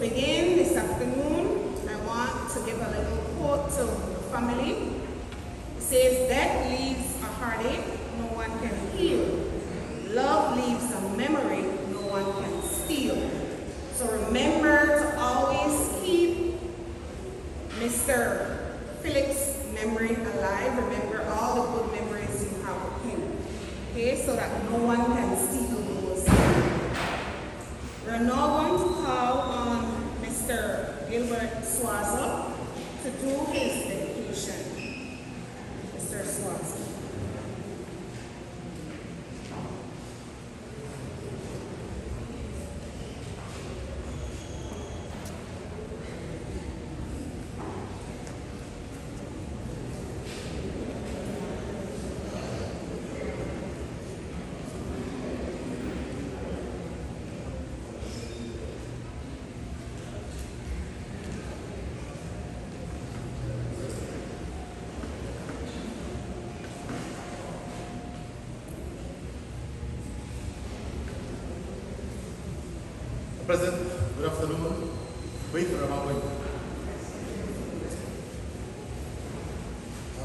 begin this afternoon, I want to give a little quote to the family. It says, "Death leaves a heartache no one can heal. Love leaves a memory no one can steal." So remember to always keep Mr. Phillips' memory alive. Remember all the good memories you have with him. Okay, so that no one can steal those. We're now going to call on Mr. Gilbert Swazo to do his dedication. Mr. Swazo. President, good afternoon. Wait for a moment.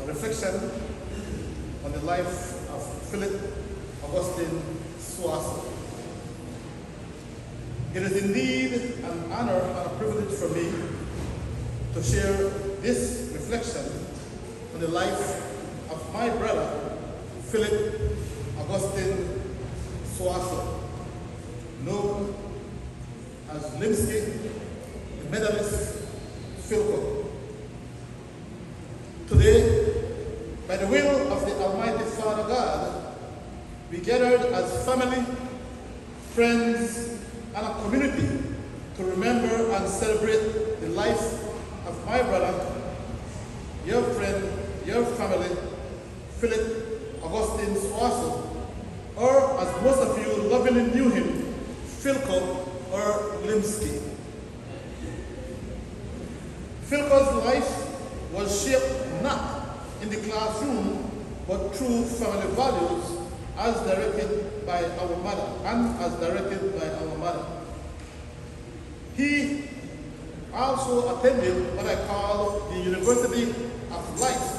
Reflection on the life of Philip Augustine Swazo. It is indeed an honor and a privilege for me to share this reflection on the life of my brother, Philip Augustine Swazo, known as Limsky, the medalist Philco. Today, by the will of the Almighty Father God, we gathered as family, friends, and a community to remember and celebrate the life of my brother, your friend, your family, Philip Augustine Swazo, or as most of you lovingly knew him, Philco or Limsky. Philco's life was shaped not in the classroom, but through family values as directed by our mother, He also attended what I call the University of Life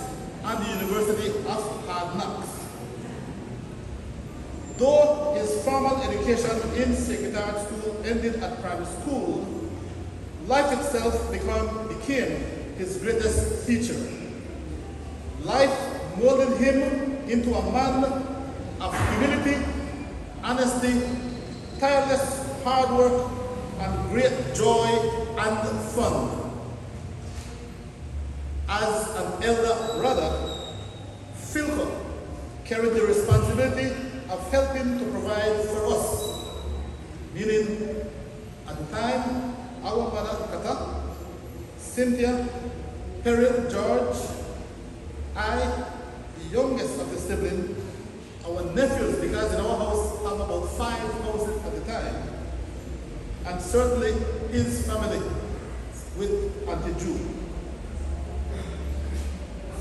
and the University of Hard Knocks. Though his formal education in Secretariat School ended at primary school, life itself became his greatest teacher. Life molded him into a man of humility, honesty, tireless hard work, and great joy and fun. As an elder brother, Philco carried the responsibility of helping to provide for us, meaning at the time, our mother Kata, Cynthia, Perry, George, I, the youngest of the siblings, our nephews, because in our house have about 5 houses at the time, and certainly his family with Auntie Ju.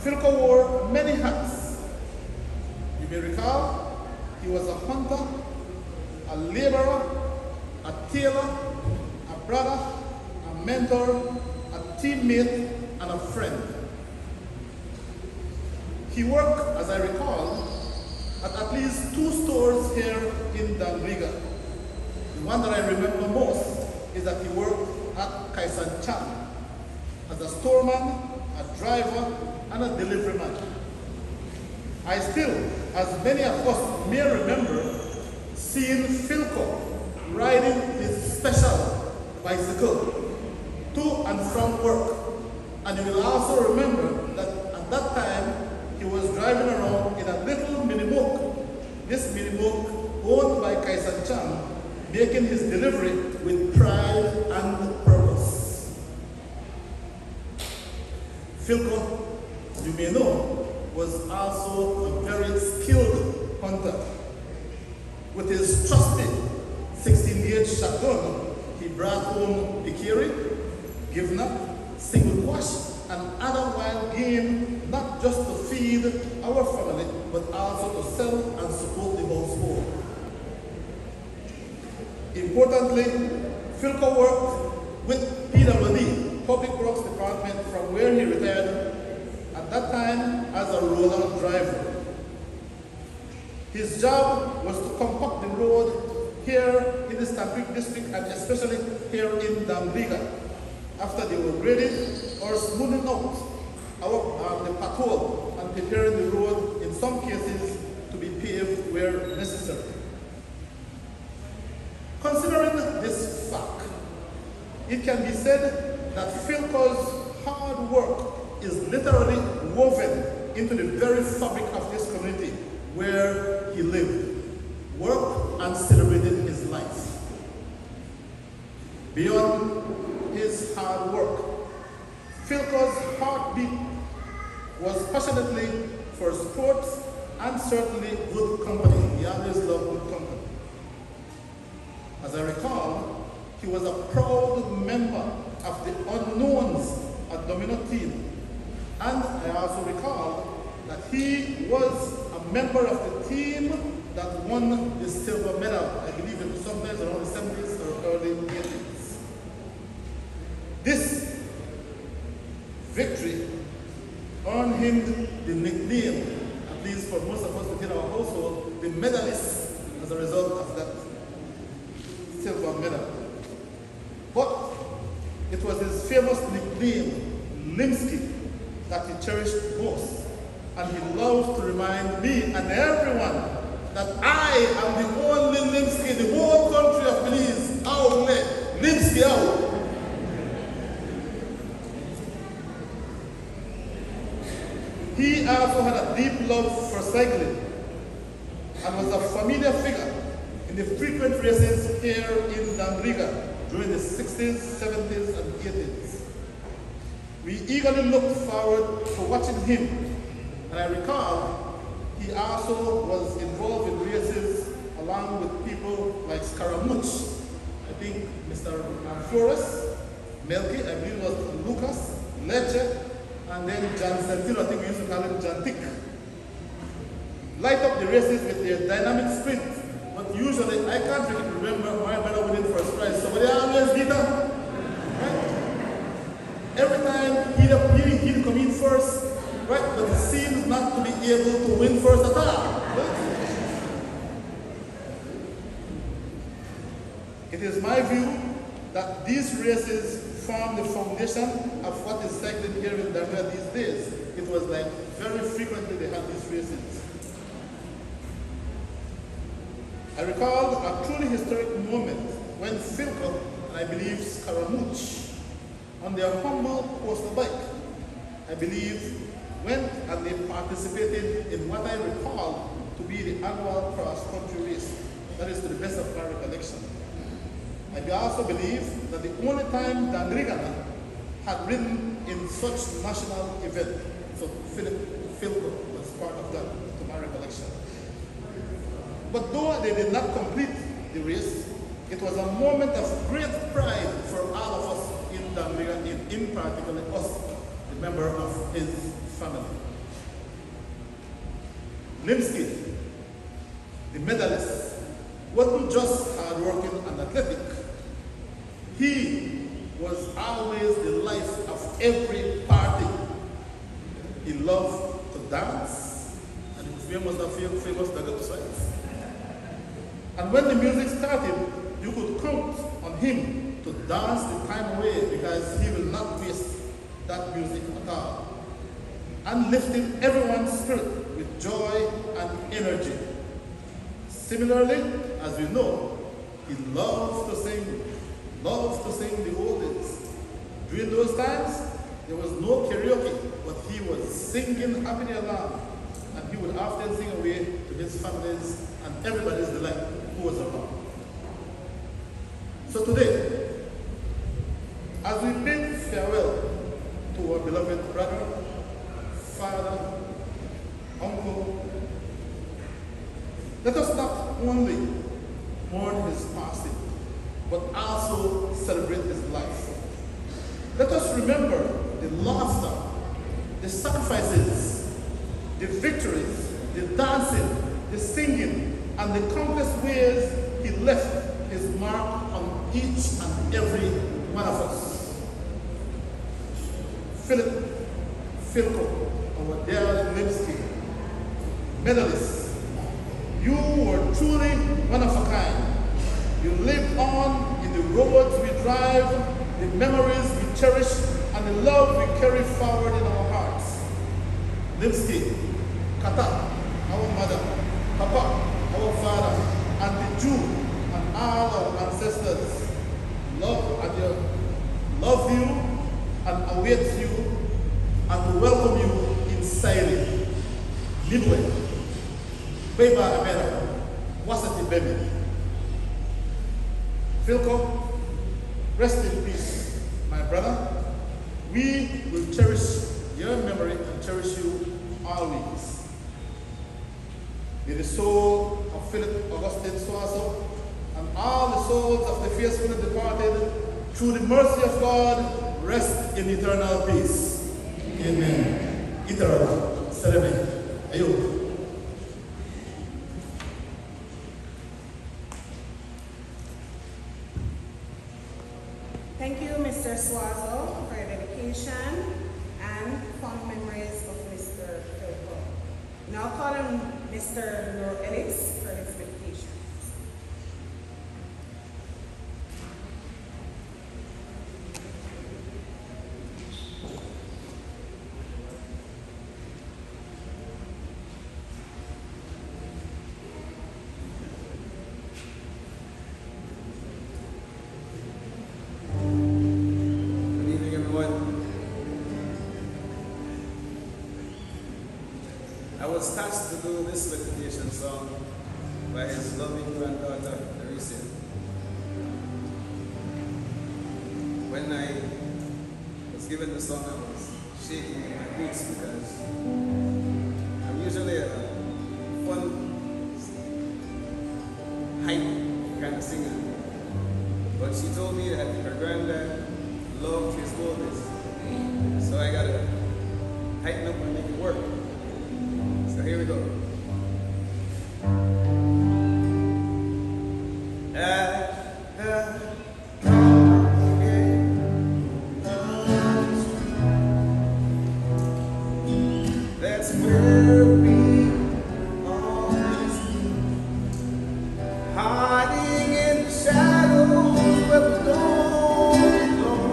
Philco wore many hats. You may recall, he was a hunter, a laborer, a tailor, a brother, a mentor, a teammate, and a friend. He worked, as I recall, at least 2 stores here in Danriga. The one that I remember most is that he worked at Kaisan Chan as a storeman, a driver, and a delivery man. I still, as many of us may remember, seeing Philco riding his special bicycle to and from work. And you will also remember that at that time, he was driving around in a little mini-moke. This mini-moke owned by Kaisan Chan, making his delivery with pride and purpose. Philco, you may know, was also a very skilled hunter. With his trusty 16-gauge shotgun, he brought home peccary, givna, single quash, and other wild game, not just to feed our family, but also to sell and support the household. Importantly, Philco worked with that time as a roller driver. His job was to compact the road here in the Stanbridge district and especially here in Damriga after they were grading or smoothing out the pothole and preparing the road in some cases to be paved where necessary. Considering this fact, it can be said that Philco's hard work is literally woven into the very fabric of this community where he lived, worked, and celebrated his life. Beyond his hard work, Philco's heartbeat was passionately for sports and certainly good company. He always loved good company. As I recall, he was a proud member of the Unknowns at Domino team. And I also recall that he was a member of the team that won the silver medal, I believe in sometimes around the 70s or early 80s. This victory earned him the nickname, at least for most of us within our household, the medalist as a result of that silver medal. But it was his famous nickname, Limsky, that he cherished most. And he loved to remind me and everyone that I am the only Limsky in the whole country of Belize. Outlet, Limsky out. He also had a deep love for cycling and was a familiar figure in the frequent races here in Damriga during the 60s, 70s, and 80s. We eagerly looked forward to watching him, and I recall he also was involved in races along with people like Scaramouche, I think Mr. Flores, Melky, I believe it was Lucas, Ledger, and then John Santino, I think we used to call him John Tick. Light up the races with their dynamic sprint, but usually, I can't really remember my brother winning first prize, so they always beat him, right? Every time he'd come in first, right? But he seems not to be able to win first at all. Right? It is my view that these races form the foundation of what is cycling here in Darwin these days. It was like very frequently they had these races. I recall a truly historic moment when Philco, and I believe Scaramouche, on their humble coaster bike, I believe, went and they participated in what I recall to be the annual cross-country race. That is to the best of my recollection. I also believe that the only time Danrigana had ridden in such national event, so Philco was part of that, to my recollection. But though they did not complete the race, it was a moment of great pride for all of us in Damriga, in particular us, the member of his family. Limsky, the medalist, wasn't just hardworking and athletic. He was always the life of every party. He loved to dance, and he was famous Dagat sites. And when the music started, you could count on him to dance the time away because he will not waste that music at all. And lifting everyone's spirit with joy and energy. Similarly, as you know, he loves to sing the oldies. During those times, there was no karaoke, but he was singing happily along. And he would often sing away to his families and everybody's delight who was around. So today, as we bid farewell to our beloved brother, father, uncle, let us not only mourn his passing, but also celebrate his life. Let us remember the laughter, the sacrifices, the victories, the dancing, the singing, and the countless ways he left his mark on each and every one of us. Philco, our dear Lipsky, medalists. You were truly one of a kind. You live on in the roads we drive, the memories we cherish, and the love we carry forward in our hearts. Lipsky, Kata, our mother, Papa, our father, and the Jew, and all our ancestors love you and await you and welcome you in Saili, Midway, Beba America, Wasati Baby. Philco, rest in peace, my brother. We will cherish your memory and cherish you always. May the soul of Philip Augustine Swazo and all the souls of the faithfully departed, through the mercy of God, rest in eternal peace. Amen. Eternal. Sereme. Ayuk. Thank you, Mr. Swazo, for your dedication and fond memories of Mr. Philpo. Now call on Mr. Nor Ellis for his dedication. I was tasked to do this meditation song by his loving granddaughter, Larissa. When I was given the song, I was shaking in my boots because I'm usually a fun, hype kind of singer. But she told me that her granddad loved his boldness. So I gotta tighten up and make it work. So here we go. At the end of the street, that's where we always meet, hiding in the shadows where we don't belong,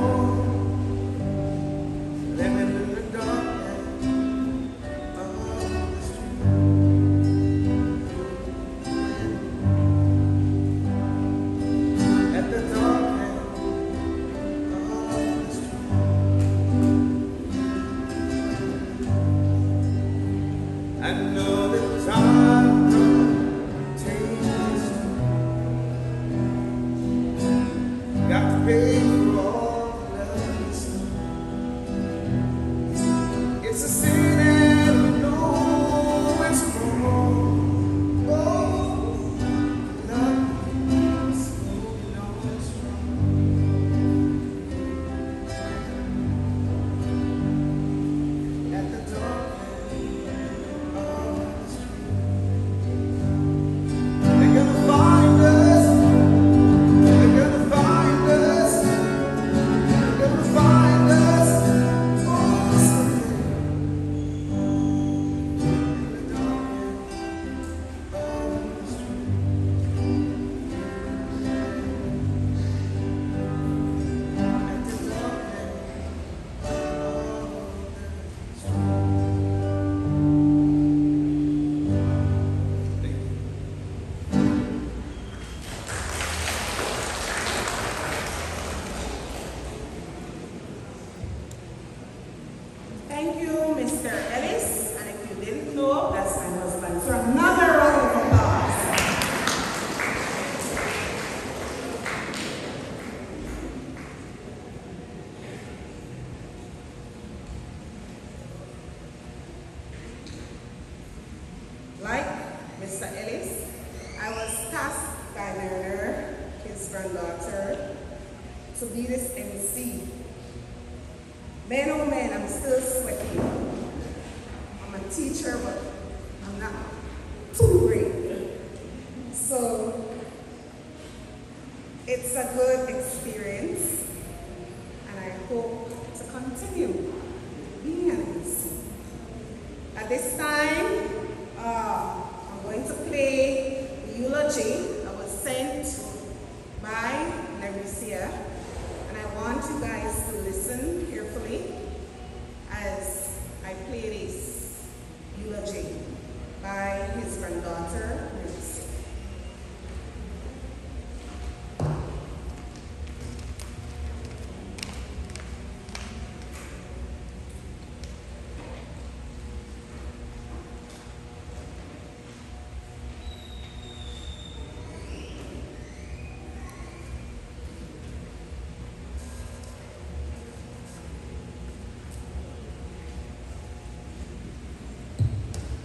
living in the darkness of the street. At the dark end of the street. I know that time will change. Got to pay for all the lessons. It's a sin and we know it's wrong. Oh, love is moving on strong. At the dark end of the street. They're gonna find us. They're gonna find us. They're gonna find us. Oh, someday. In the dark end of the street. At the dark end of the street. Thank you. Thank you, Mr. Ellis. And if you didn't know, that's my husband. So another round of applause. Like Mr. Ellis, I was tasked by Mariner, his granddaughter, to be this MC. Man, oh man, I'm still sweating. I'm a teacher, but I'm not too great. So it's a good experience, and I hope to continue being an MC. At this time, I'm going to play the eulogy that was sent by Larissa, and I want you guys to listen carefully as I play this eulogy by his granddaughter, Larissa.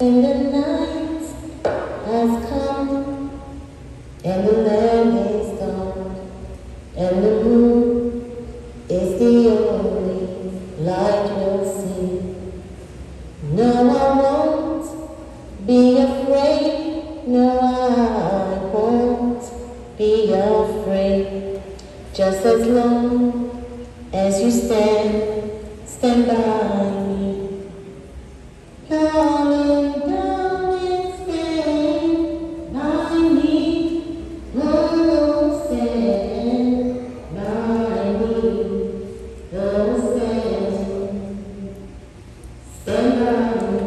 And the night has come, and the land is dark, and the moon is the only light we'll see. No, I won't be afraid, no, I won't be afraid, just as long as you stand by me. Falling down and stand by me. Oh, stand by me. Oh, stand by me.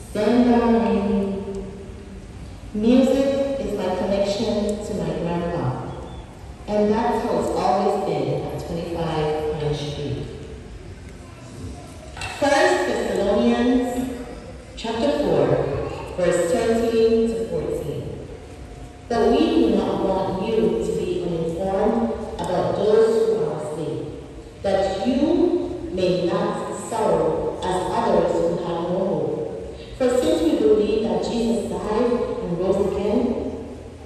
Stand by me. Music is my connection to my grandpa, and that's how it's always been at 25 Pine Street. First Thessalonians chapter 4, verse 13 to 14. But we do not want you to be uninformed about those who are asleep, that you may not sorrow as others who have no hope. For since we believe that Jesus died and rose again,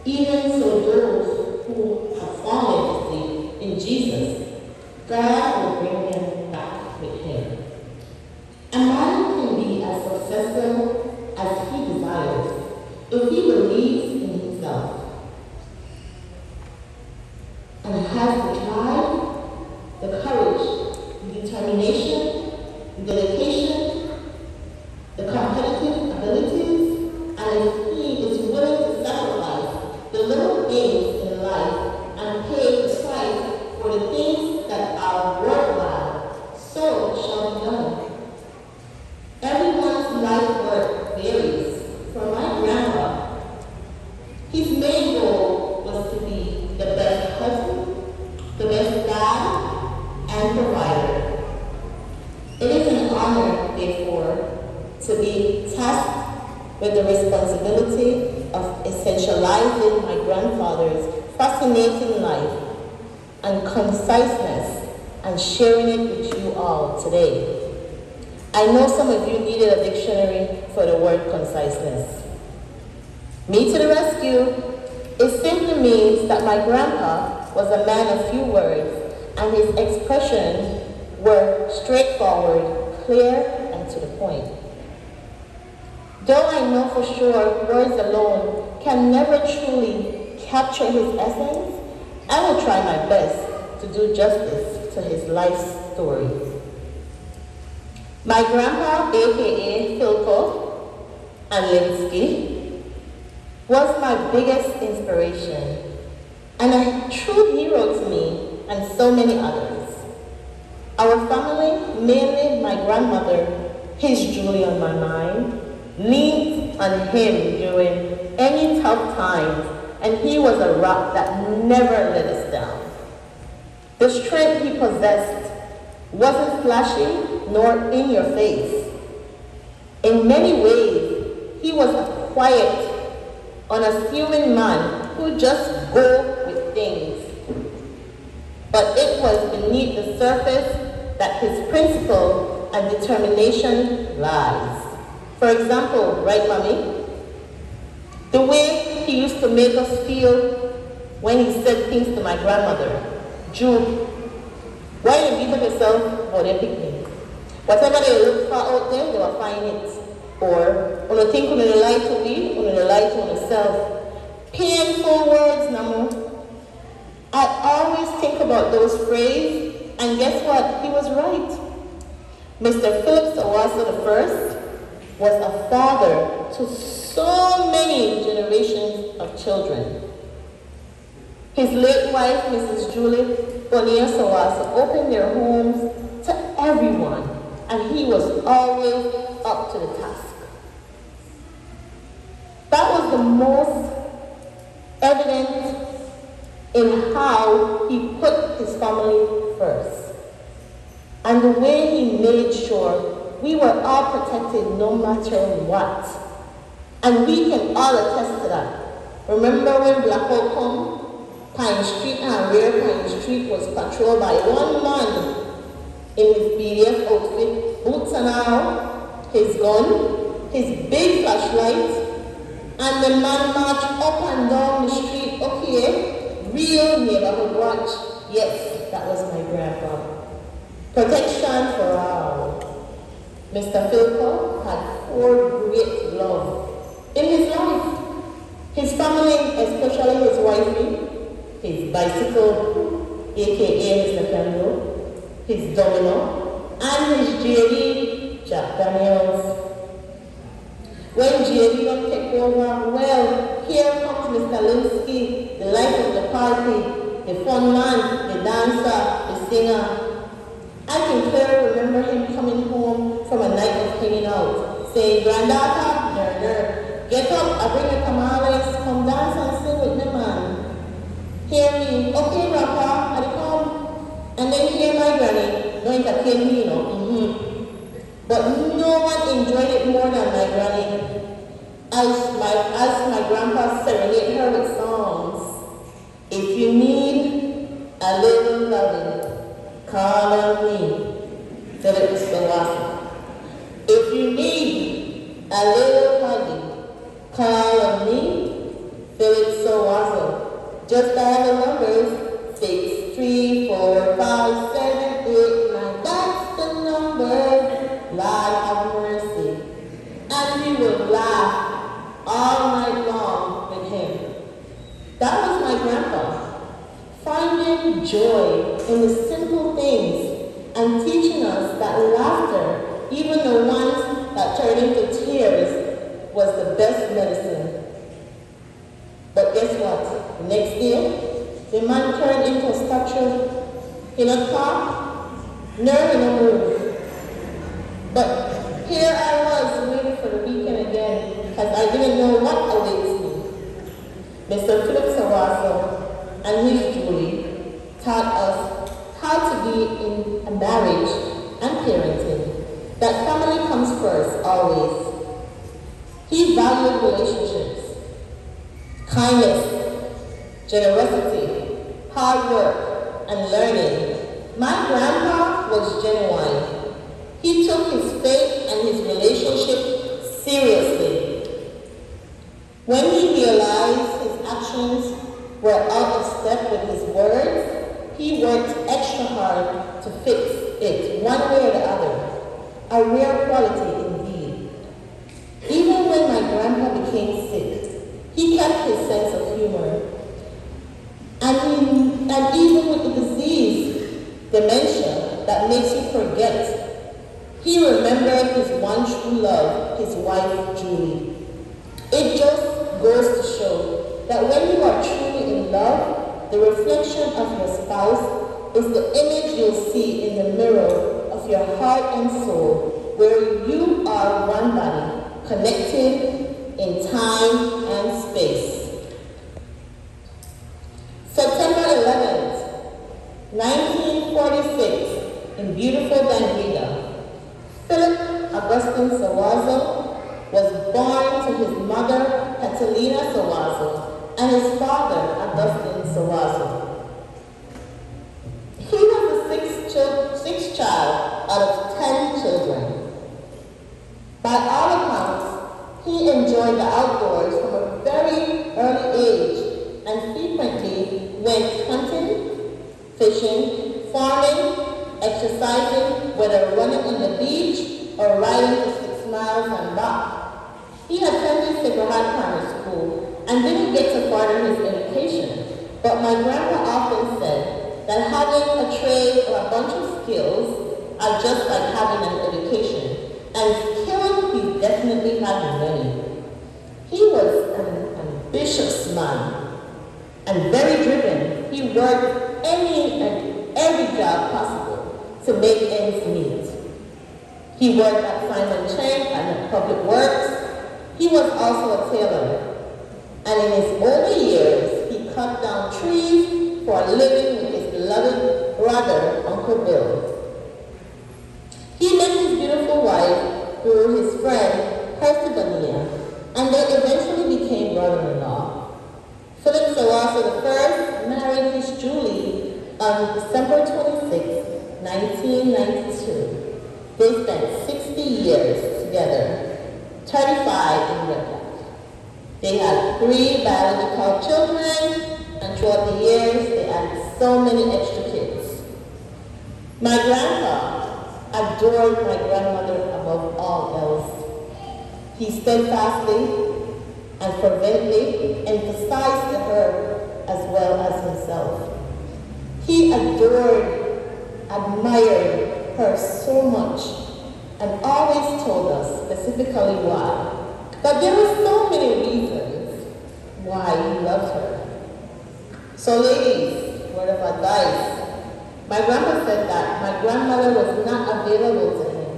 even so those who have fallen asleep in Jesus, God will bring them back with him. A man can be as successful as he desires if he believes in himself and has the drive, the courage, the determination, the dedication, the competitive abilities, and if he is willing to sacrifice the little things in life and pay the price for the things that are worthwhile, so it shall be done. Everyone's life work varies. For my grandpa, his main goal was to be the best husband, the best dad, and provider. It is an honor, therefore, to be tasked with the responsibility of essentializing my grandfather's fascinating life and conciseness and sharing it with you all today. I know some of you needed a dictionary for the word conciseness. Me to the rescue. It simply means that my grandpa was a man of few words, and his expressions were straightforward, clear, and to the point. Though I know for sure words alone can never truly capture his essence, I will try my best to do justice to his life story. My grandpa, aka Philko and Linsky, was my biggest inspiration and a true hero to me and so many others. Our family, mainly my grandmother, his Julie on my mind, leaned on him during any tough times, and he was a rock that never let us down. The strength he possessed wasn't flashy nor in your face. In many ways, he was a quiet, unassuming man who just go with things. But it was beneath the surface that his principle and determination lies. For example, right, Mommy? The way he used to make us feel when he said things to my grandmother. Jude, why you beat up yourself for their picnic? Whatever they look for out there, they will find it. Or, when you think when you lie to me, when you lie to yourself. Painful words, Namo. I always think about those phrases, and guess what? He was right. Mr. Phillips Owasa I was a father to so many generations of children. His late wife, Mrs. Julie Bonilla Sawasa, opened their homes to everyone, and he was always up to the task. That was the most evident in how he put his family first, and the way he made sure we were all protected no matter what. And we can all attest to that. Remember when Blackout come? Pine Street and Rear Pine Street was patrolled by one man in his BDF outfit, boots and all, his gun, his big flashlight, and the man marched up and down the street. Okay, real neighborhood watch. Yes, that was my grandpa. Protection for all. Mr. Philpo had 4 great love in his life. His family, especially his wifey, his bicycle, aka his Nintendo, his domino, and his JD, Jack Daniels. When JD don't take over, well, here comes Mr. Linsky, the life of the party, the fun man, the dancer, the singer. I can clearly remember him coming home from a night of hanging out, saying, "Granddaughter, get up, I bring you tamales, come dance and sing with me, man." Hear me, okay, Grandpa, I come. And then hear my granny, no entertain me, you know. But no one enjoyed it more than my granny, as my grandpa serenaded her with songs. If you need a little loving, call on me, Philip Sawasa. If you need a little hugging, call on me, Philip Sawasa. Just dial the numbers, 6, 3, 4, 5, 7, 8, 9. That's the number. Lord have mercy. And we will laugh all night long with him. That was my grandpa. Finding joy in the simple things and teaching us that laughter, even the ones that turn into tears, was the best medicine. But guess what? The next day, the man turned into a statue. He not talk, nor he no move. But here I was waiting for the weekend again, because I didn't know what awaits me. Mr. Philip Sawasa and his Julie taught us how to be in a marriage and parenting. That family comes first, always. He valued relationships, kindness, generosity, hard work, and learning. My grandpa was genuine. He took his faith and his relationship seriously. When he realized his actions were out of step with his words, he worked extra hard to fix it one way or the other. A rare quality indeed. Even when my grandpa became sick, he kept his sense of humor. And even with the disease, dementia, that makes you forget, he remembered his one true love, his wife, Julie. It just goes to show that when you are truly in love, the reflection of your spouse is the image you'll see in the mirror of your heart and soul, where you are one body, connected in time and space. September 11th, 1946, in beautiful Danriga, Philip Augustine Sawazo was born to his mother, Catalina Sawazo, and his father, Augustine Sawazo. He was the sixth child out of 10 children. By all accounts, he enjoyed the outdoors from a very early age and frequently went hunting, fishing, farming, exercising, whether running on the beach or riding for 6 miles and back. He attended Sacred Heart Primary School and didn't get to further his education, but my grandpa often said that having a trade or a bunch of skills are just like having an education, and skills he definitely ambitious man and very driven. He worked any and every job possible to make ends meet. He worked at Simon Cheng and at Public Works. He was also a tailor. And in his older years, he cut down trees for a living with his beloved brother, Uncle Bill. He met his beautiful wife through his friend, Persephone, and they eventually became brother-in-law. Philip Sawaso I married his Julie on December 26, 1992. They spent 60 years together, 35 in wedlock. They had 3 biological children, and throughout the years, they had so many extra kids. My grandpa adored my grandmother above all else. He steadfastly and fervently emphasized to her as well as himself. He adored, admired her so much, and always told us specifically why. But there were so many reasons why he loved her. So ladies, word of advice. My grandpa said that my grandmother was not available to him,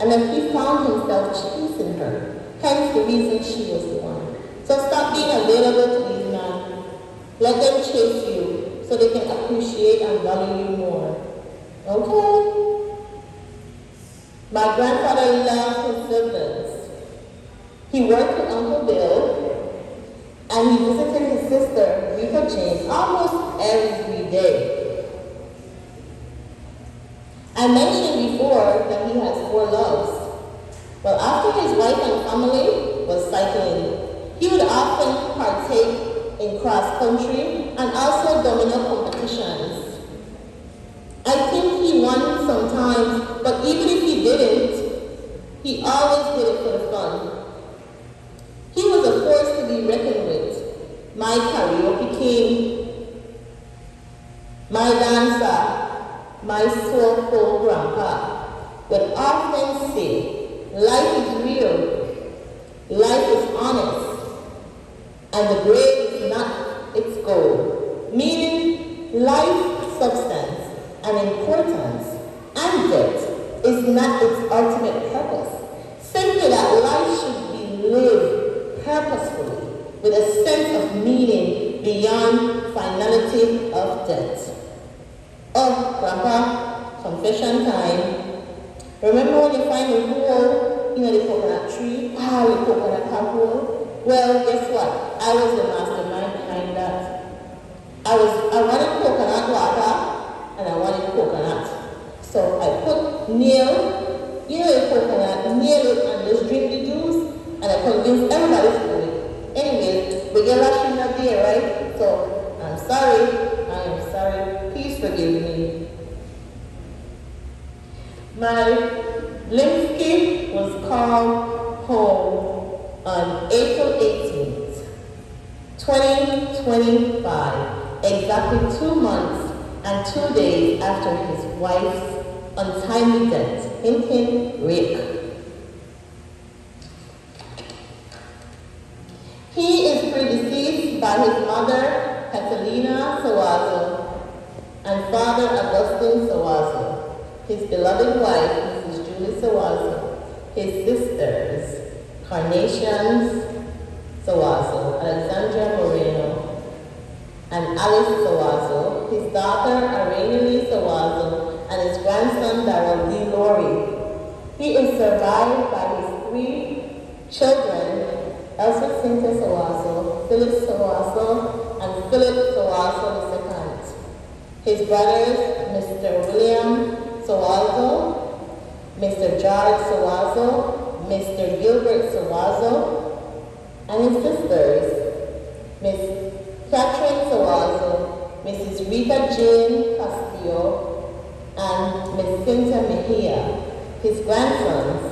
and that he found himself chasing her, hence the reason she was the one. So stop being available to these men. Let them chase you so they can appreciate and value you more. Okay? My grandfather loved his siblings. He worked with Uncle Bill, and he visited his sister, Rita Jane, almost every day. I mentioned before that he has 4 loves. Well, after his wife and family was cycling, he would often partake in cross-country and also domino competitions. I think he won sometimes, but even if he didn't, he always did it for the fun. He was a force to be reckoned with. My karaoke king, my dancer, my soulful grandpa would often say, life is real, life is honest, and the grave is not its goal. Meaning, life, substance, and importance, and death is not its ultimate purpose. Simply that life should be lived purposefully with a sense of meaning beyond finality of death. Oh, Grandpa, confession time. Remember when you find a hole, the coconut tree? Wow, the coconut have hole? Well, guess what? I was the mastermind behind that. I wanted coconut water, and I wanted coconut. So I put nail, the coconut, nail it and just drink the juice, and I convinced everybody to do it. Anyways, we get last in that day, right? So I'm sorry. I am sorry. Please forgive me. My Linsky was called home on April 18th, 2025, exactly 2 months and 2 days after his wife's untimely death. Hint, Rick. He is predeceased by his mother, Catalina Sawazo, and father, Augustine Sawazo, his beloved wife, Mrs. Julie Sawazo, his sisters, Carnations Sawazo, Alexandra Moreno, and Alice Sawazo, his daughter, Arena Lee Sawazo, and his grandson, Darrell Lee Laurie. He is survived by his 3 children, Elsa Cynthia Sawazo, Philip Sawazo, and Philip Sawazo II. His brothers, Mr. William Sawazo, Mr. George Sawazo, Mr. Gilbert Sawazo, and his sisters, Miss Catherine Sawazo, Mrs. Rita Jane Castillo, and Miss Cynthia Mejia. His grandsons,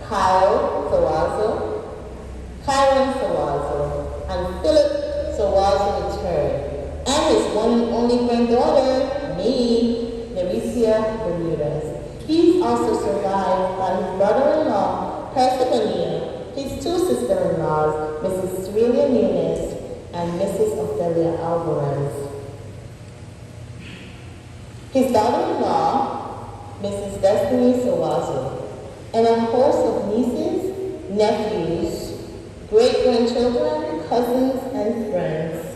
Kyle Sawazo, Kyron Sawazo, and Philip Sawazo III, and his one and only granddaughter, me, Neresia Bermudez. He's also survived by his brother-in-law, Persephone, his 2 sister-in-laws, Mrs. Cerelia Nunes and Mrs. Ophelia Alvarez. His daughter-in-law, Mrs. Destiny Sawazo, and a host of nieces, nephews, great-grandchildren, cousins, and friends.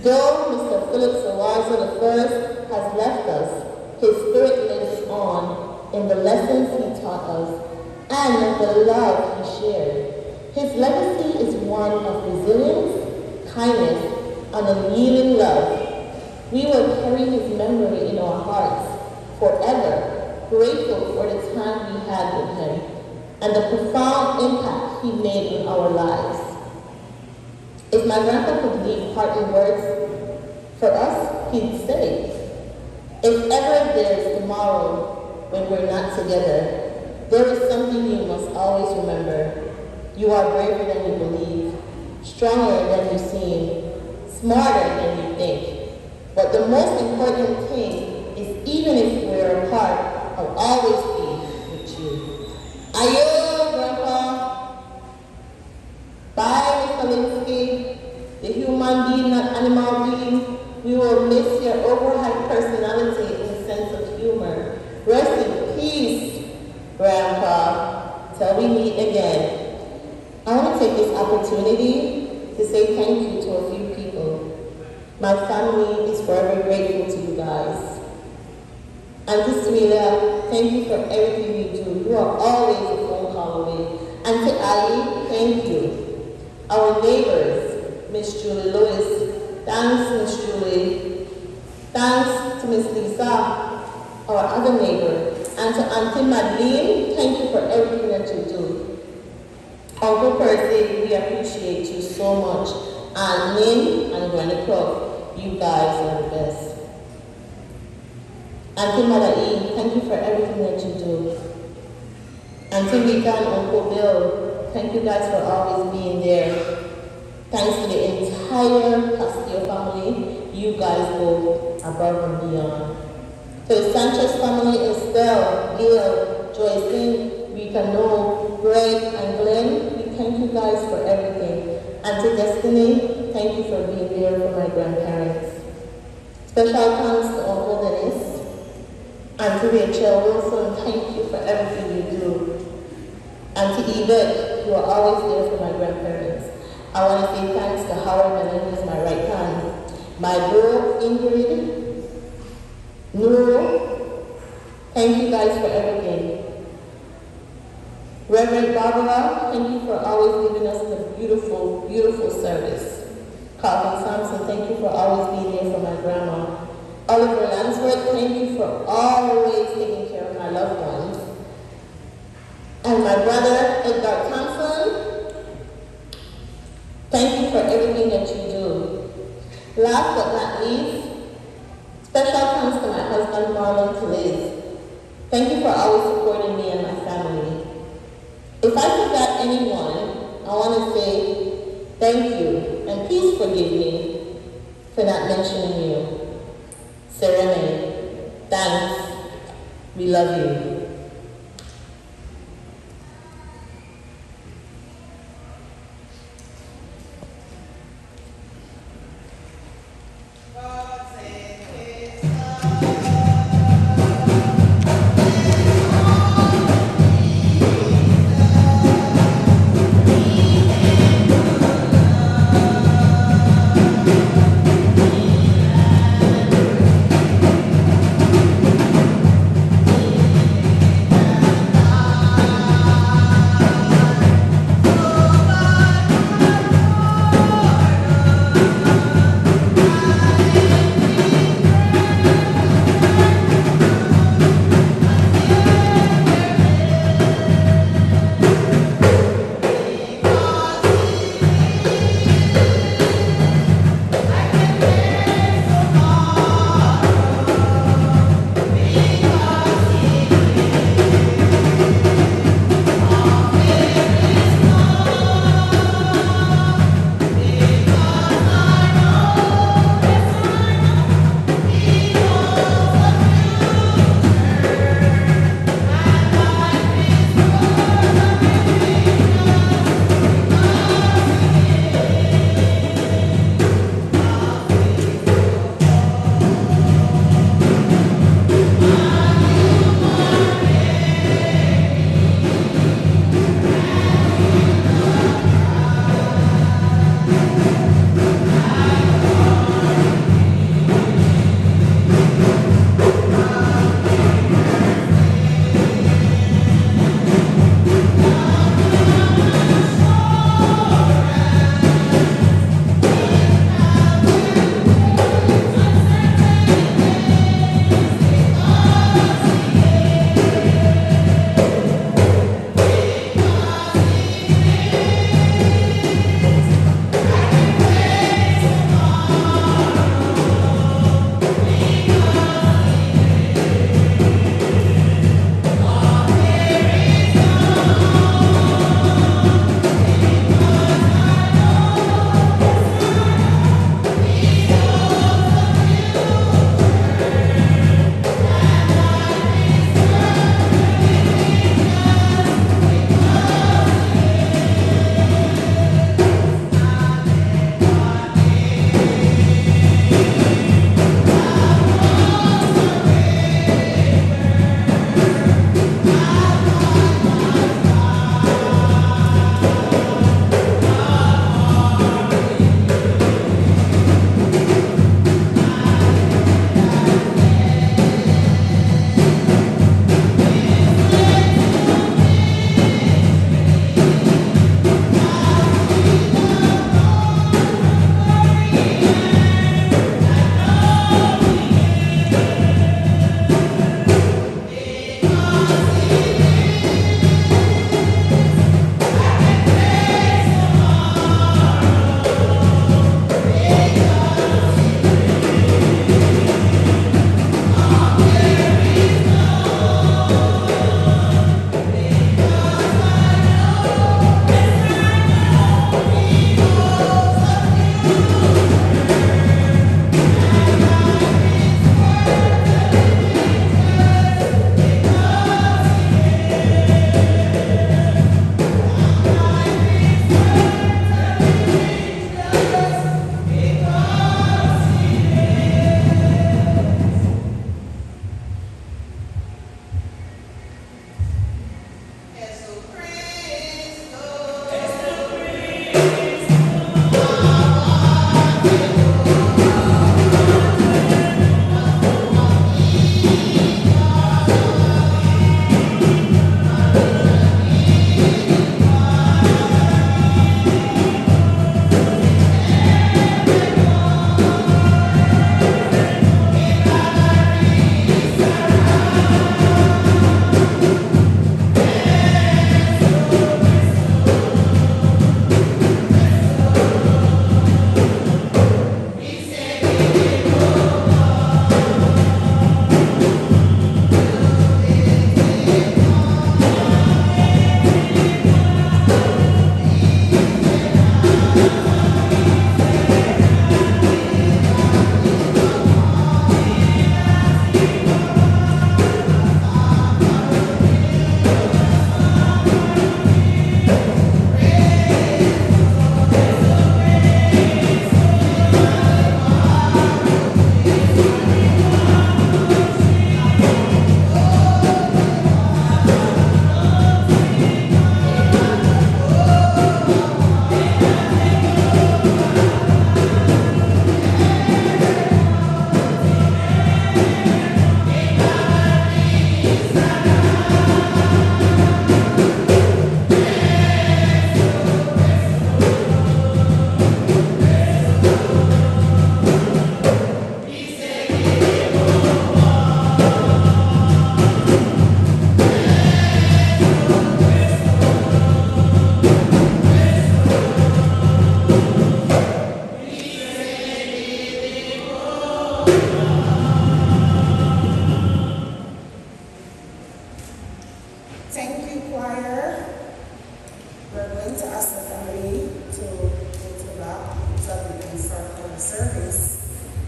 Though Mr. Philip Sawazo I has left us, his spirit lives on in the lessons he taught us and the love he shared. His legacy is one of resilience, kindness, and unyielding love. We will carry his memory in our hearts forever, grateful for the time we had with him and the profound impact he made in our lives. If my grandpa could leave parting words for us, he'd say, if ever there's tomorrow when we're not together, there is something you must always remember. You are braver than you believe, stronger than you seem, smarter than you think. But the most important thing is even if we're apart, I'll always be with you. Ayo, Grandpa. Bye, Mr. Linsky. The human being, not animal being. We will miss your overhyped personality and sense of humor. Rest in peace, Grandpa, till we meet again. I want to take this opportunity to say thank you to a few people. My family is forever grateful to you guys. Auntie Suela, thank you for everything you do. You are always a phone call away. Auntie Ali, thank you. Our neighbors, Miss Julie Lewis, thanks Miss Julie. Thanks to Miss Lisa, our other neighbor. And to Auntie Madeline, thank you for everything that you do. Uncle Percy, we appreciate you so much. And Lynn and Granny Croft, you guys are the best. Auntie Madae, thank you for everything that you do. Auntie Rita and Uncle Bill, thank you guys for always being there. Thanks to the entire Castillo family, you guys go above and beyond. To the Sanchez family, Estelle, Gail, Joyce, Rita No, Greg, and Glenn, we thank you guys for everything. And to Destiny, thank you for being there for my grandparents. Special thanks to Uncle Dennis and to Rachel Wilson, thank you for everything you do. And to Yvette, you are always there for my grandparents. I want to say thanks to Howard Menendez, my right hand. My bro, Ingrid, Nuro, thank you guys for everything. Reverend Barbara, thank you for always giving us the beautiful, beautiful service. Calvin Sampson, thank you for always being there for my grandma. Oliver Lansworth, thank you for always taking care of my loved ones. And my brother, Edgar Thompson, thank you for everything that you do. Last but not least, special thanks to my husband, Marlon Teliz. Thank you for always supporting me and my family. If I forgot anyone, I want to say thank you and please forgive me for not mentioning you. Serene, thanks. We love you.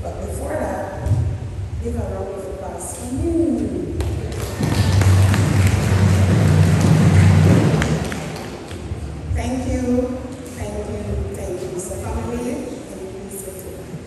But before that, give a round of applause for me. Thank you, thank you, thank you. So family, can you please sit down?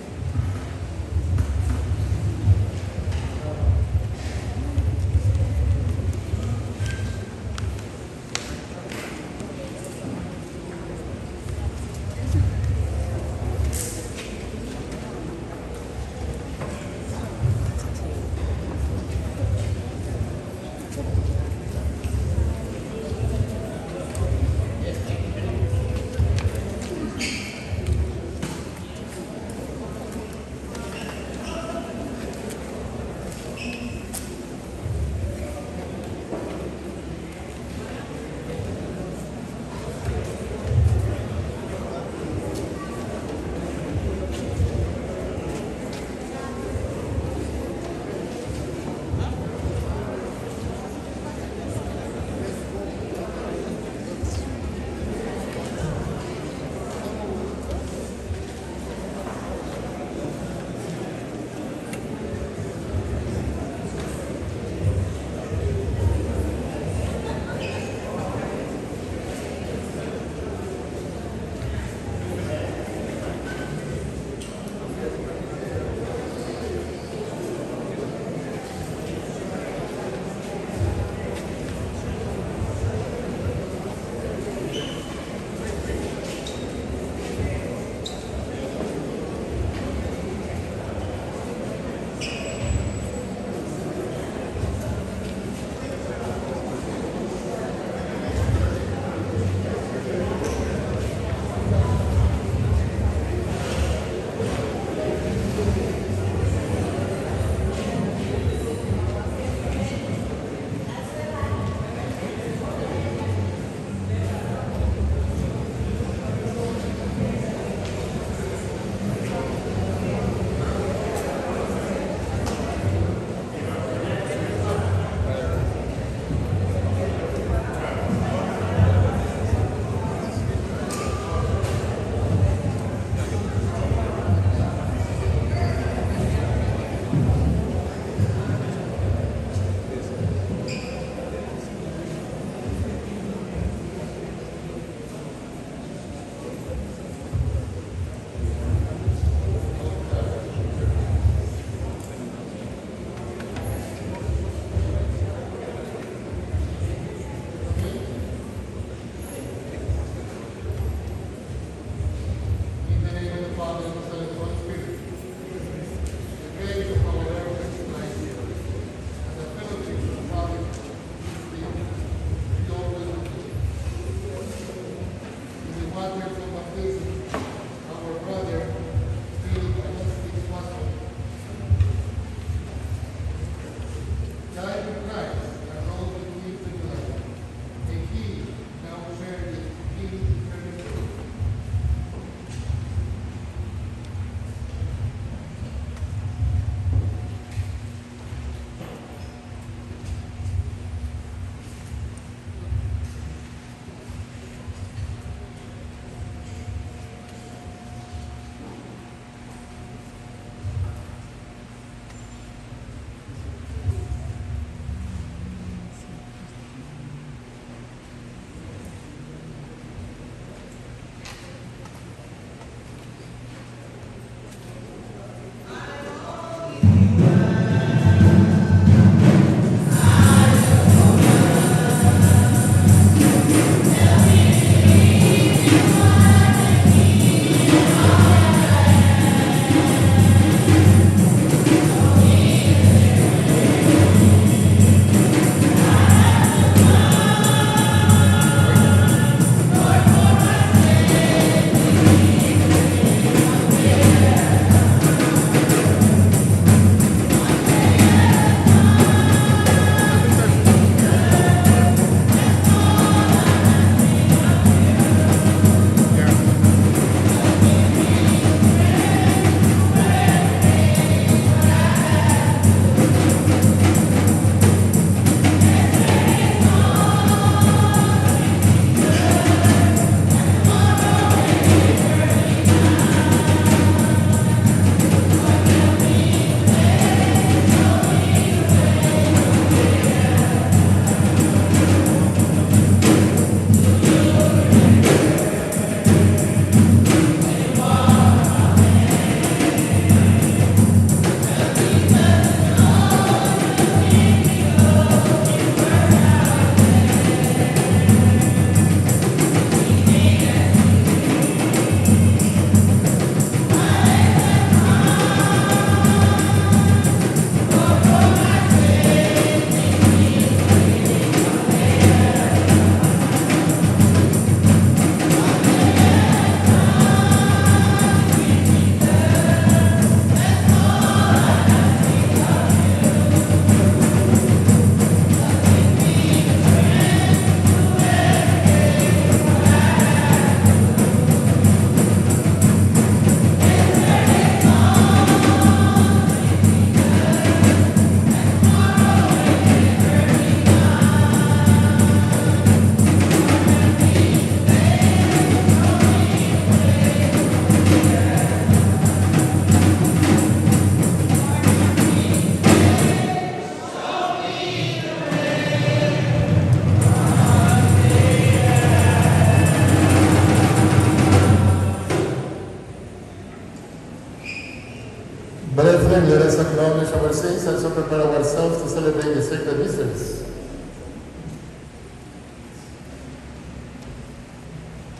then, let us acknowledge our sins and so prepare ourselves to celebrate the sacred mysteries.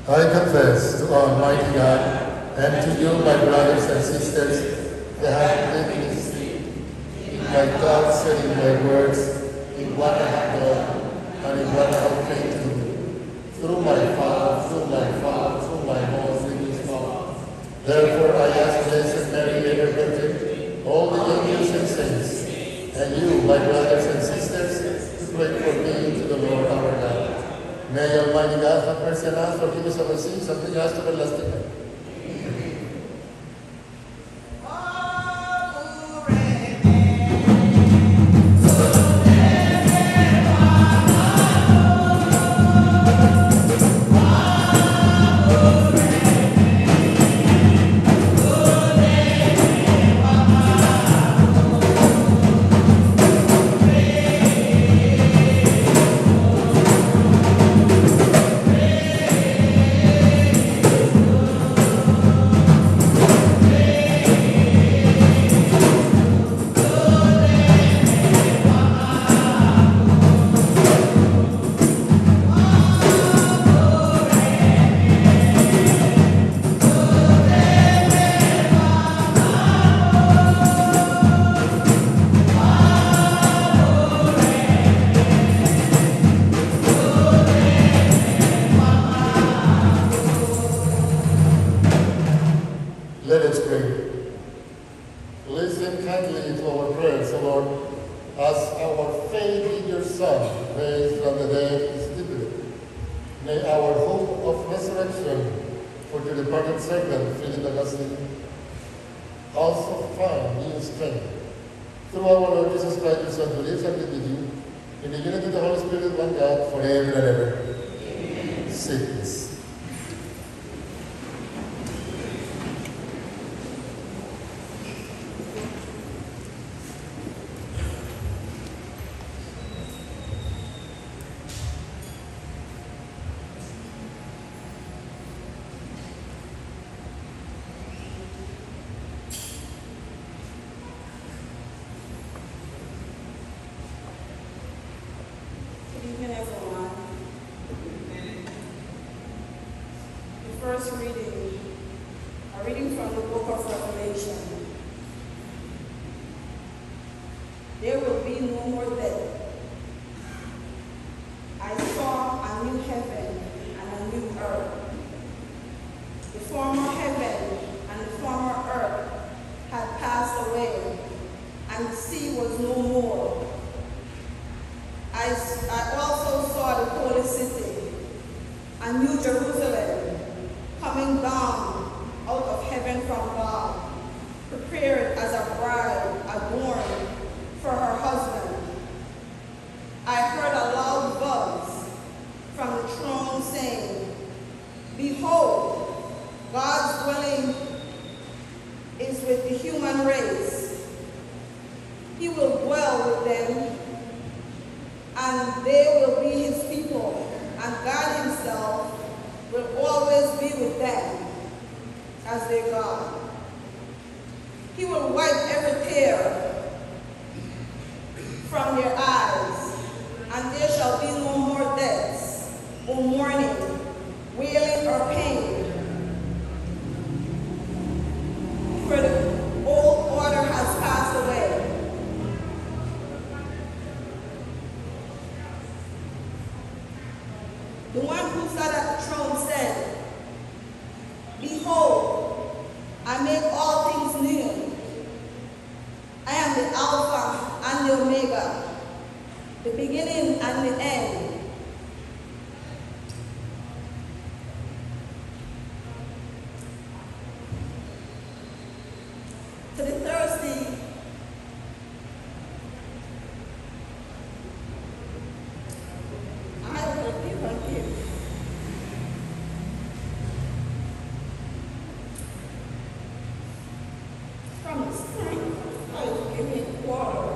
I confess to Almighty God and to you, my brothers and sisters, that I have committed in my thoughts and in my words, in what I have done and in what I have failed to do, through my fault, through my most grievous fault. Therefore, I ask Blessed Mary, ever Virgin, all the angels and saints, and you, my brothers and sisters, to pray for me to the Lord our God. May Almighty God have mercy on us, forgive us our sins, and bring us to everlasting life. Let us pray. Listen kindly to our prayers, O Lord, as our faith in your Son, raised from the dead, is deepened. May our hope of resurrection for the departed servant, Philip Augustine, also find new strength. Through our Lord Jesus Christ, your Son, who lives and lives with you, in the unity of the Holy Spirit, one God, forever and ever. Amen. Sickness. First reading, a reading from the book of Revelation. There will be no more death. I saw a new heaven and a new earth. The former heaven and the former earth had passed away, and the sea was no more. I also saw the holy city, a new Jerusalem, coming down out of heaven from God, prepared as a bride adorned for her husband. I heard a loud voice from the throne saying, "Behold, God's dwelling is with the human race. He will dwell with them, and they will be his people, and God himself will always be with them as their God. He will wipe every tear from their eyes, and there shall be no more deaths, or mourning, wailing, or pain. For the old order has passed away." The one who sat at the throne said, "Behold, I make all things new. I am the Alpha and the Omega, the beginning and the end." To the thirsty, I will give unto you. From the spring, I will give you water.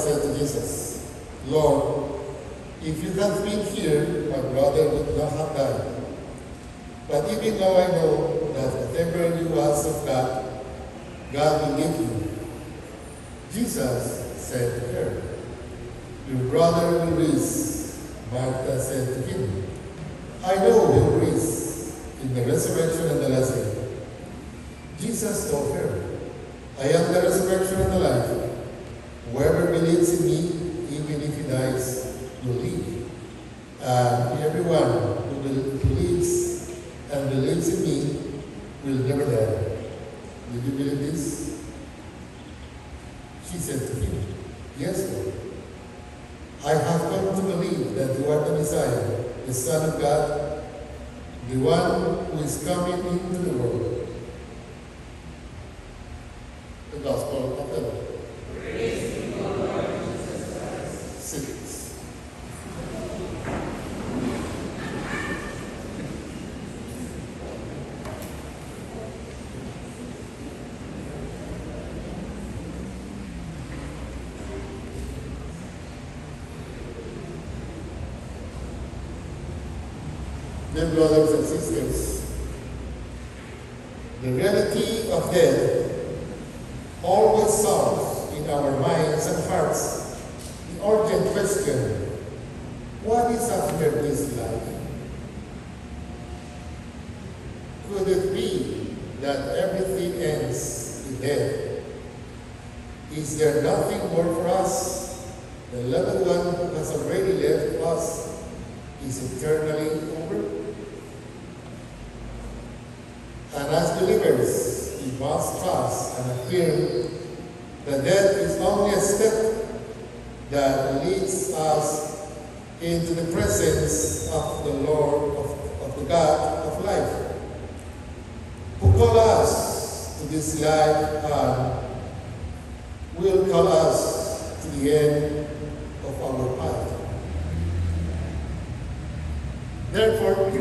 said to Jesus, Lord, if you had been here, my brother would not have died. But even though I know that whatever you ask of God, God will give you. Jesus said to her, your brother will rise. Martha said to him, I know he will rise in the resurrection and the last day. Jesus told her, I am the resurrection and the life. Whoever believes in me, even if he dies, will live. And everyone who lives and believes in me will never die. Do you believe this? She said to him, yes, Lord. I have come to believe that you are the Messiah, the Son of God, the one who is coming into the world. The Gospel of the Lord. Praise to you, Lord Jesus Christ. Sit. Dear brothers and sisters, the reality of death always solves in our minds and hearts the urgent question, what is after this life? Could it be that everything ends with death? Is there nothing more for us? The loved one who has already left us is eternally over? And as believers, we must trust and affirm that death is only a step that leads us into the presence of the Lord, of the God of life, who called us to this life and will call us to the end of our path. Therefore,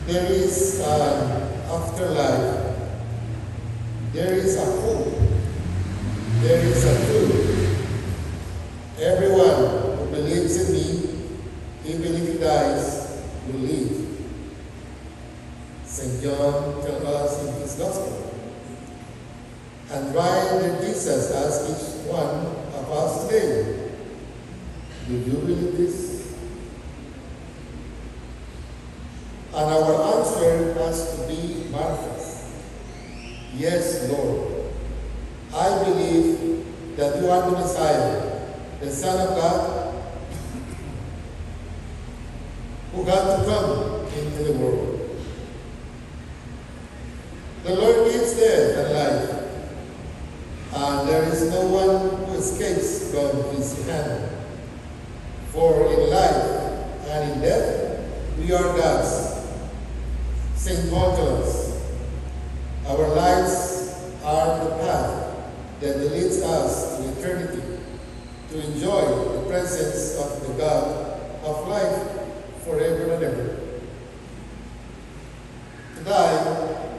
there is an afterlife. There is a hope. There is a truth. Everyone who believes in me, even if he dies, will live. St. John tells us in his Gospel. And right there Jesus asks each one of us today, do you believe this? And our answer has to be Martha's. Yes, Lord. I believe that you are the Messiah, the Son of God, who got to come into the world. The Lord gives death and life, and there is no one who escapes from his hand. For in life and in death, we are God's. St. Paul tells us, our lives are the path that leads us to eternity, to enjoy the presence of the God of life forever and ever. To die,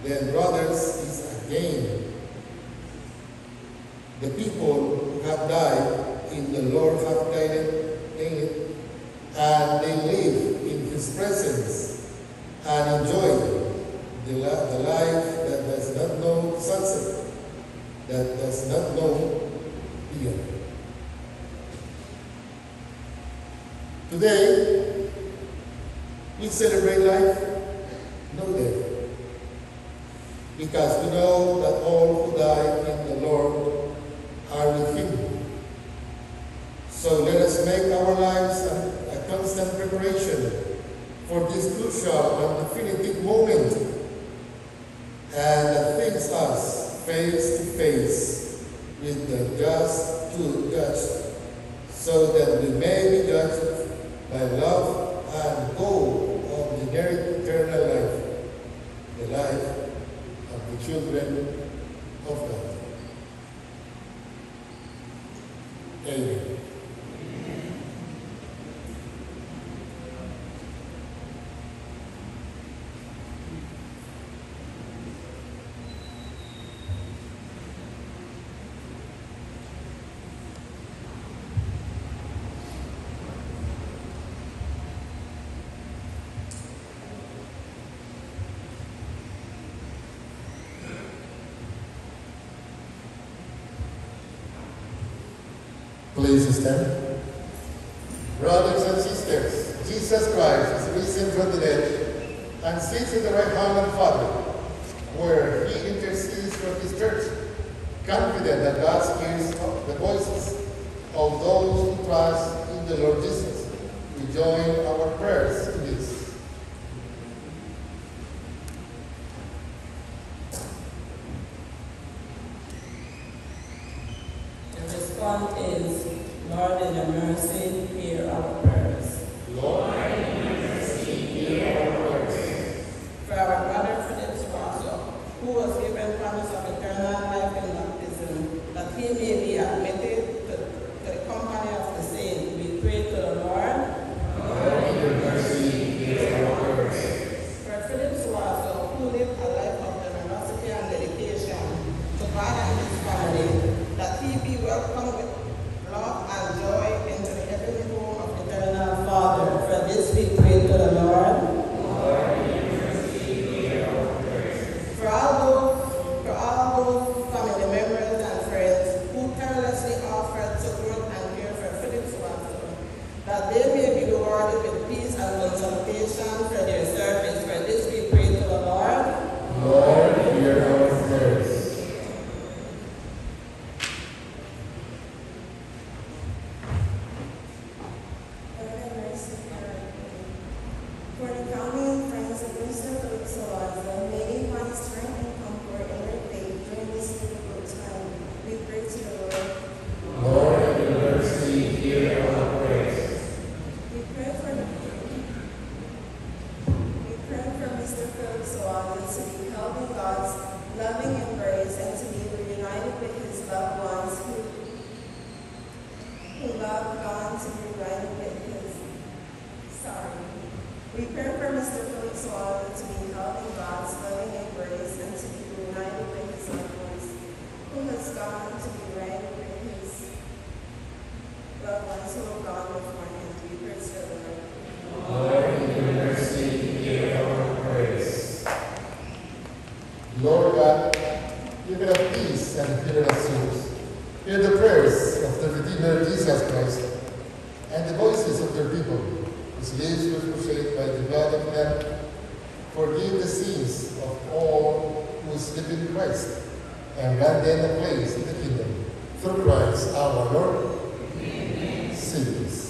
then, brothers, is a gain. The people who have died in the Lord have died in it, and they live in His presence and enjoy the life that does not know sunset, that does not know beyond. Today, we celebrate life, no death, because we know that all who die in the Lord are with Him. So let us make our lives a constant preparation for this crucial and definitive moment, and that brings us face to face with the just to judge, so that we may be judged by love and go on the eternal life, the life of the children of God. Amen. Please stand. Brothers and sisters, Jesus Christ is risen from the dead and sits at the right hand of the Father, where he intercedes for his church, confident that God hears the voices of those who trust in the Lord Jesus. We join our prayers to this. The response is, Lord, in your mercy, hear our prayers. Lord, in your mercy, hear our prayers. For our brother Philip Swasso, who was given promise of eternal life in baptism, that he may be admitted to the company of the saints, we pray to the Lord. Lord, in your mercy, hear our prayers. For Philip Swasso, who lived a life of generosity and dedication to God and his family, that he be welcomed with love and joy into the heavenly home of the eternal Father. For this we pray to the Lord. For all those family members and friends who tirelessly offered support and care for Philip Swanson, that they may be rewarded with peace and consultation for their service. For this we pray to the Lord. Lord, hear our prayers. For the family and friends of Mr. Philip Salazar, may they find strength and comfort in their faith during this difficult time. We pray to the Lord. Lord, in your mercy, hear our prayers. We pray for Mr. Philip Salazar to be held in God's loving embrace and to be reunited with his loved ones who love God, to be reunited with We pray for Mr. Philip Swallow to be held in God's loving embrace and to be reunited with his loved ones, who has gone to be reunited with his loved ones who have gone before him. We praise the Lord. Lord, in your mercy, hear our prayers. Lord God, giver of peace and giver of souls, hear the prayers of the Redeemer Jesus Christ and the voices of your people, whose lives were forsaken by the blood of Lamb. Forgive the sins of all who sleep in Christ, and grant them a place in the kingdom. Through Christ our Lord. Amen. Sing this.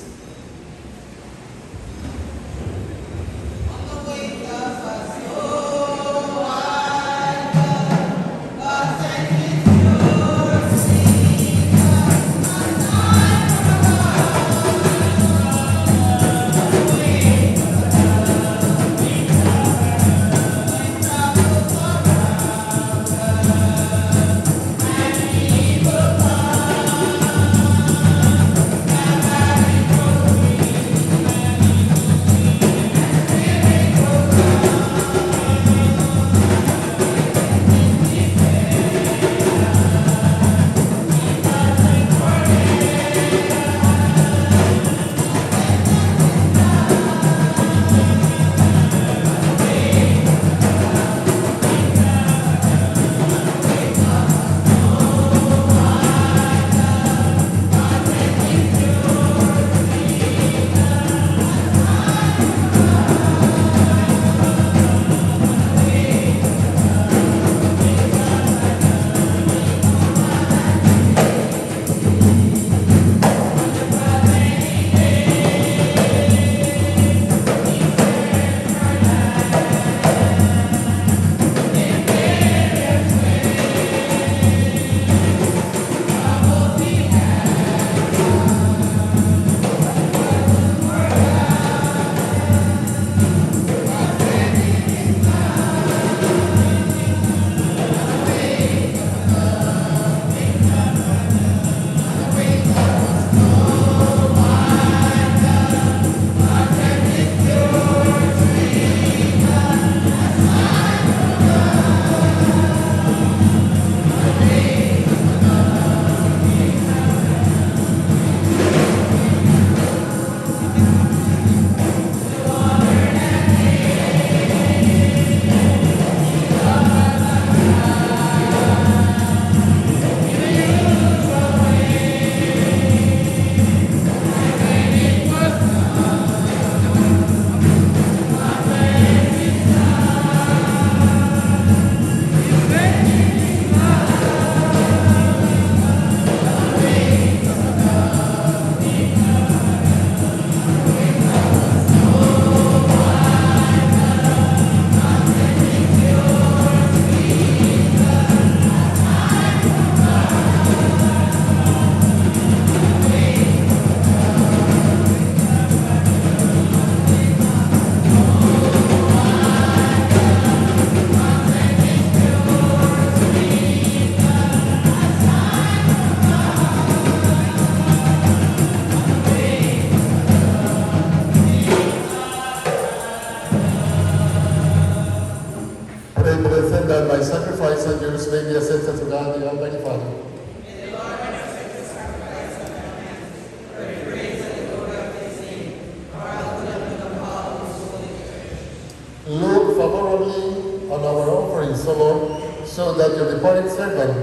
departed servant,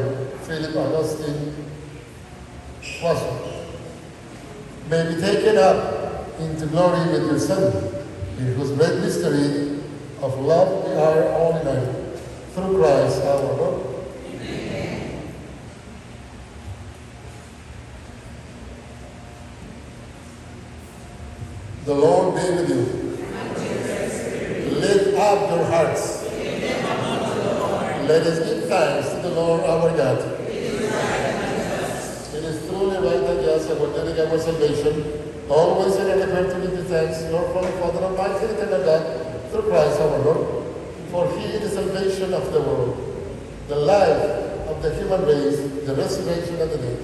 Philip Augustine Wasson, may be taken up into glory with your Son, in whose great mystery of love we are all united, through Christ our Lord. Amen. The Lord be with you. Lift up your hearts. Let us give thanks to the Lord our God. It is truly right and just and ordinary our salvation, always and ever to give you thanks, Lord, from the Father Almighty and eternal God, through Christ our Lord. For he is the salvation of the world, the life of the human race, the resurrection of the dead.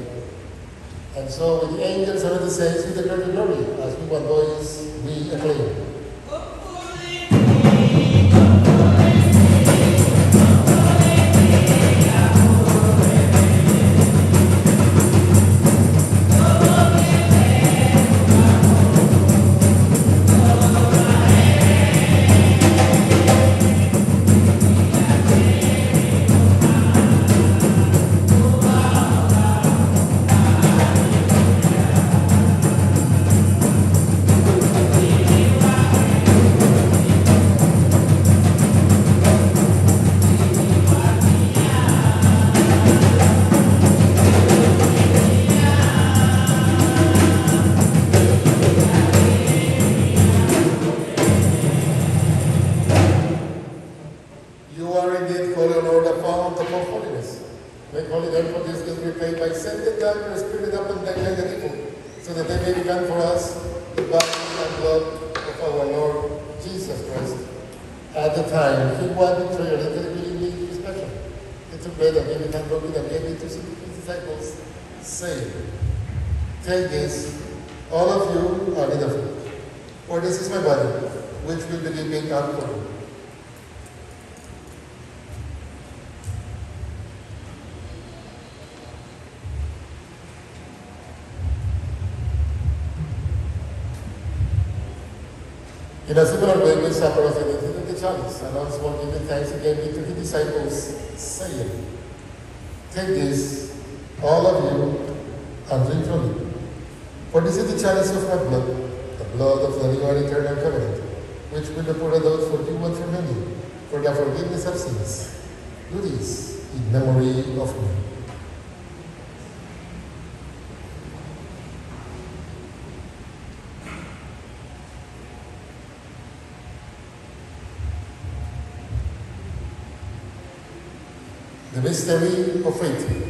And so with the angels and with the saints, we declare the glory, as we one voice, we acclaim. Take this, all of you are in the food, for this is my body, which will be given up for you. In a similar way, we supper as a little the chalice, and once more giving thanks again to the disciples, saying, take this, all of you, and drink from it. For this is the chalice of my blood, the blood of the new and eternal covenant, which will be poured out for you and for many, for the forgiveness of sins. Do this in memory of me. The mystery of faith.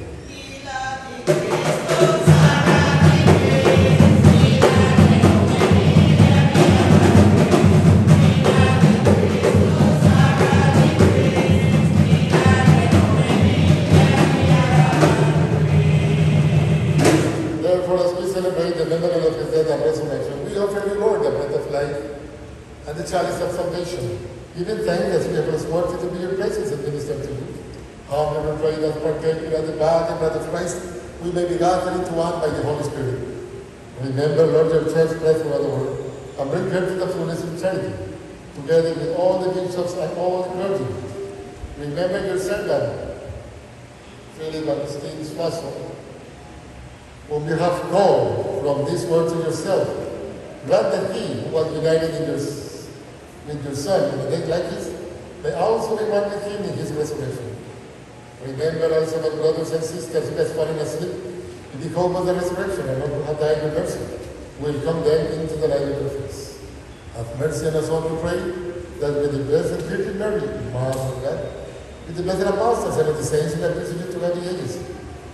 And the chalice of salvation. Giving thanks as we have was worthy to be your presence and minister to you. Humbly we pray that partaking of the body and blood of Christ, we may be gathered into one by the Holy Spirit. Remember, Lord, your church spread throughout the world, and bring her to the fullness of charity, together with all the bishops and all the clergy. Remember your servant, Philip Augustine Wasson, whom you have called from this world to yourself. Grant that he who was united with your Son in a day like this may also be one with him in his resurrection. Remember also my brothers and sisters who have fallen asleep in the hope of the resurrection and who have died in mercy. Will come then into the light of your face. Have mercy on us all, we pray, that with the blessed Virgin Mary, Mother of God, with the blessed apostles and with the saints who have visited throughout the ages,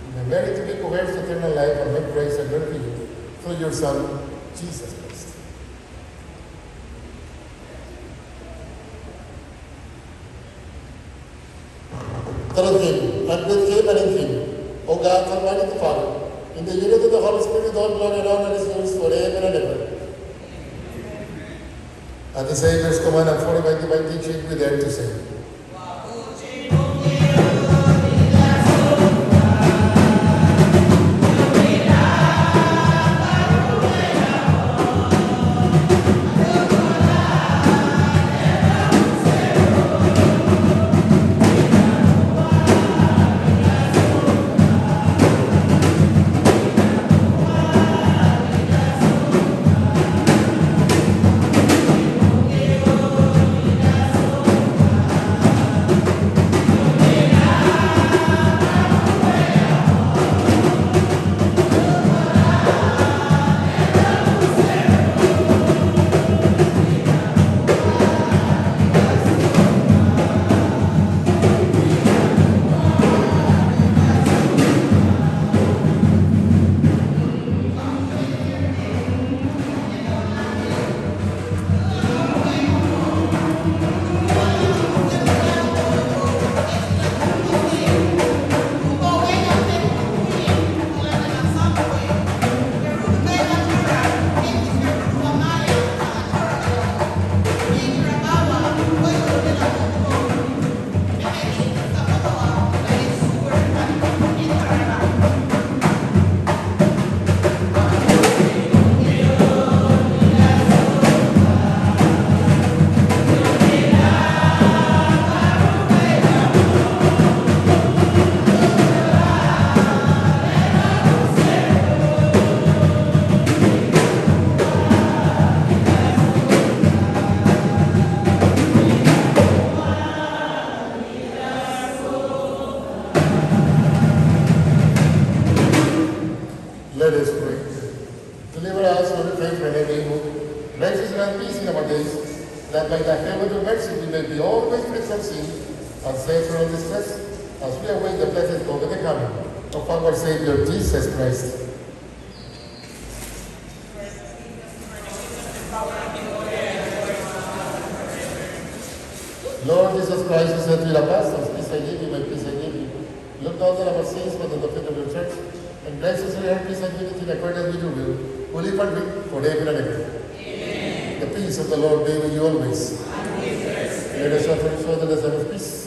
we may merit to be co-heirs to eternal life and make praise and glory to you through your Son, Jesus Christ. Through him, and with him, and in him, O God, Almighty Father, in the unity of the Holy Spirit, all glory and honor is yours forever and ever. At the Savior's command and followed by divine teaching, we dare to say, for the faith wherever we move. Gracious and peace in our days, that by thy favor and mercy we may be always free from sin and safe from distress, as we await the blessed hope of the coming of our Savior Jesus Christ. Lord Jesus Christ, who said to the apostles, peace I give you, my peace I give you. Look not on our sins, but on the faith of your church, and graciously grant peace and unity in accordance with your will, who live and reign forever and ever. Amen. The peace of the Lord be with you always. Let us offer each other the sign of peace.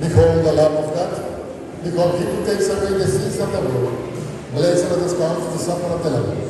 Behold the Lamb of God. Behold, he who takes away the sins of the world. Blessed let us come to the supper of the Lamb.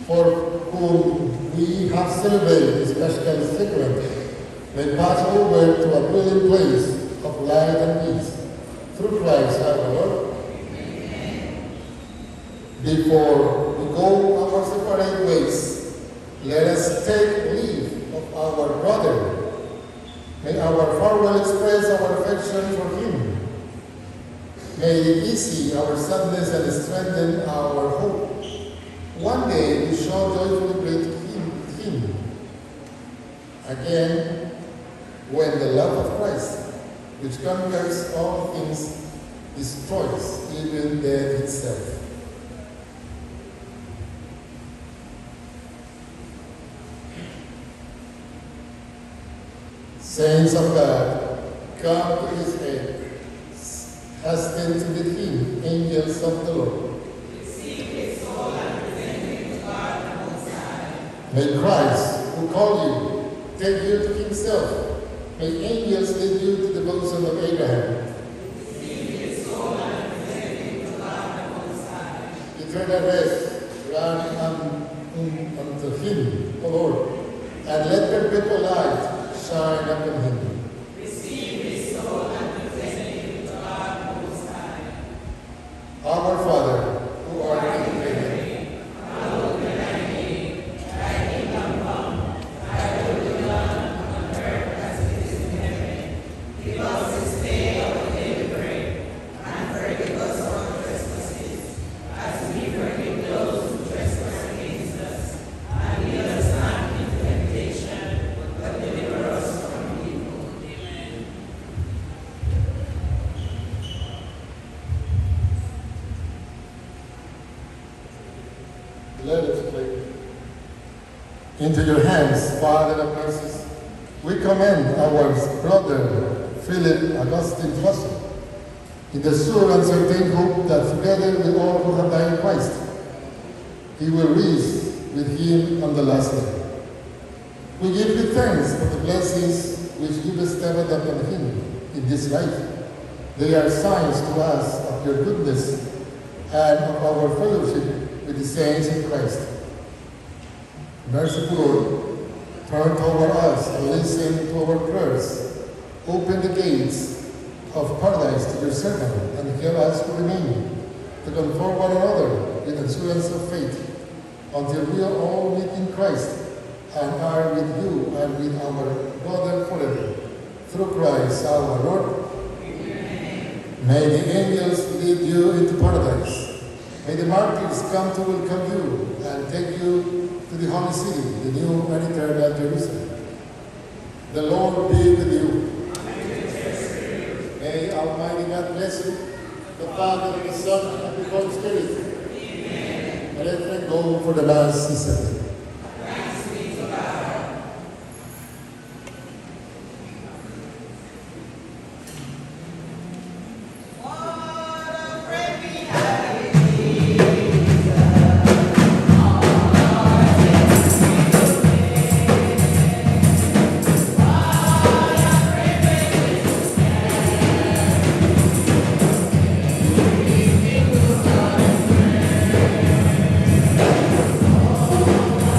for whom we have celebrated this special sacrament, may pass over to a dwelling place of light and peace. Through Christ our Lord. Before we go our separate ways, let us take leave of our brother. May our farewell express our affection for him. May it ease our sadness and strengthen our hope. One day we shall joyfully greet him again when the love of Christ, which conquers all things, destroys even death itself. Saints of God, come to his aid. Hasten to meet him, angels of the Lord. Receive his soul and present him to God the Most High. May Christ, who called you, take you to himself. May angels lead you to the bosom of Abraham. Receive his soul and present him to God the Most High. Eternal rest grant unto him, O Lord, and let perpetual light shine upon him. Receive his soul and present him to God the Most High. Our Father, who art in heaven, Hallowed be thy name. Thy kingdom come. Thy will be done on earth as it is in heaven. Give us this day our daily bread, and forgive us our trespasses, as we forgive those who trespass against us. And lead us not into temptation, but deliver us from evil. Amen. let us pray. Into your hands, Father of mercies, we commend our brother Philip Augustine Foster in the sure and certain hope that together with all who have died in Christ, he will rise with him on the last day. We give you thanks for the blessings which you bestowed upon him in this life. They are signs to us of your goodness and of our fellowship with the saints in Christ. Merciful Lord, turn toward us and listen to our prayers. Open the gates of paradise to your servant and help us to remain, to conform one another with assurance of faith, until we are all meet in Christ and are with you and with our brother forever. Through Christ our Lord. Amen. May the angels lead you into paradise. May the martyrs come to welcome you and take you to the holy city, the new and eternal Jerusalem. The Lord be with you. May Almighty God bless you, the Father, the Son, and the Holy Spirit. Amen. Let them go for the last season. Thanks be to God. Amen.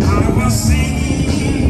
I was singing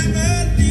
never leave.